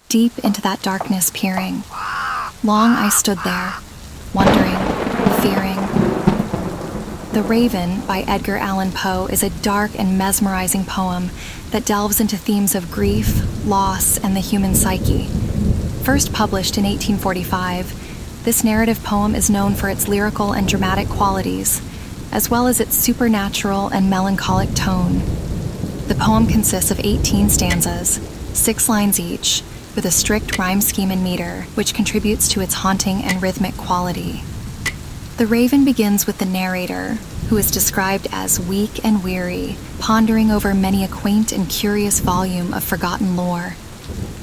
deep into that darkness peering. Long I stood there, wondering, fearing. The Raven by Edgar Allan Poe is a dark and mesmerizing poem that delves into themes of grief, loss, and the human psyche. First published in 1845, this narrative poem is known for its lyrical and dramatic qualities, as well as its supernatural and melancholic tone. The poem consists of 18 stanzas, 6 lines each, with a strict rhyme scheme and meter, which contributes to its haunting and rhythmic quality. The Raven begins with the narrator, who is described as weak and weary, pondering over many a quaint and curious volume of forgotten lore.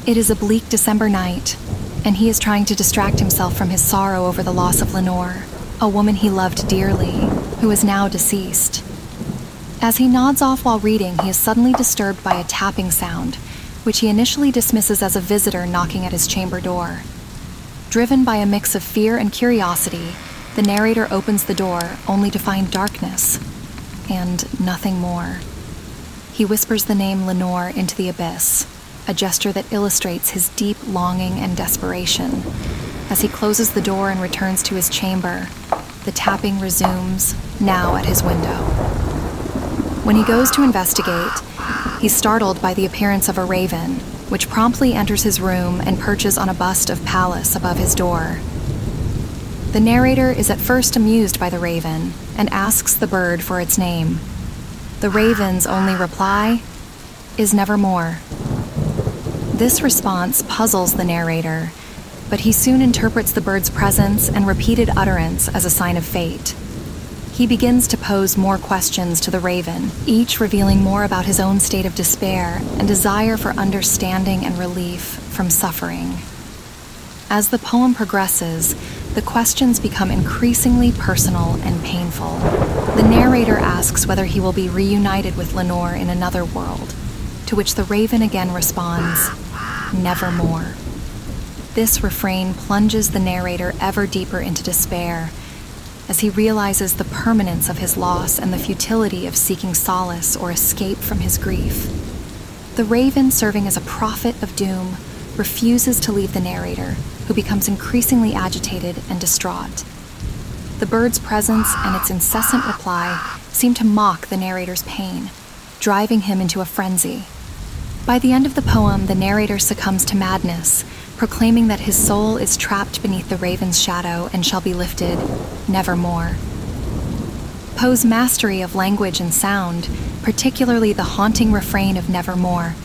It is a bleak December night, and he is trying to distract himself from his sorrow over the loss of Lenore, a woman he loved dearly, who is now deceased. As he nods off while reading, he is suddenly disturbed by a tapping sound, which he initially dismisses as a visitor knocking at his chamber door. Driven by a mix of fear and curiosity, the narrator opens the door only to find darkness and nothing more. He whispers the name Lenore into the abyss, a gesture that illustrates his deep longing and desperation. As he closes the door and returns to his chamber, the tapping resumes, now at his window. When he goes to investigate, he's startled by the appearance of a raven, which promptly enters his room and perches on a bust of Pallas above his door. The narrator is at first amused by the raven and asks the bird for its name. The raven's only reply is Nevermore. This response puzzles the narrator, but he soon interprets the bird's presence and repeated utterance as a sign of fate. He begins to pose more questions to the raven, each revealing more about his own state of despair and desire for understanding and relief from suffering. As the poem progresses, the questions become increasingly personal and painful. The narrator asks whether he will be reunited with Lenore in another world, to which the raven again responds, Nevermore. This refrain plunges the narrator ever deeper into despair, as he realizes the permanence of his loss and the futility of seeking solace or escape from his grief. The raven, serving as a prophet of doom, refuses to leave the narrator, who becomes increasingly agitated and distraught. The bird's presence and its incessant reply seem to mock the narrator's pain, driving him into a frenzy. By the end of the poem, the narrator succumbs to madness, proclaiming that his soul is trapped beneath the raven's shadow and shall be lifted nevermore. Poe's mastery of language and sound, particularly the haunting refrain of Nevermore,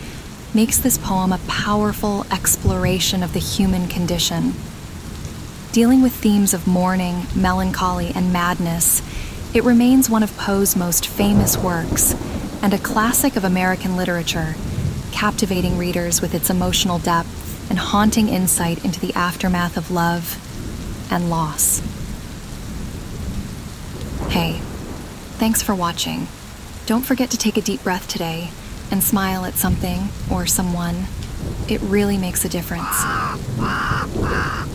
makes this poem a powerful exploration of the human condition. Dealing with themes of mourning, melancholy, and madness, it remains one of Poe's most famous works and a classic of American literature, captivating readers with its emotional depth and haunting insight into the aftermath of love and loss. Hey, thanks for watching. Don't forget to take a deep breath today and smile at something or someone. It really makes a difference.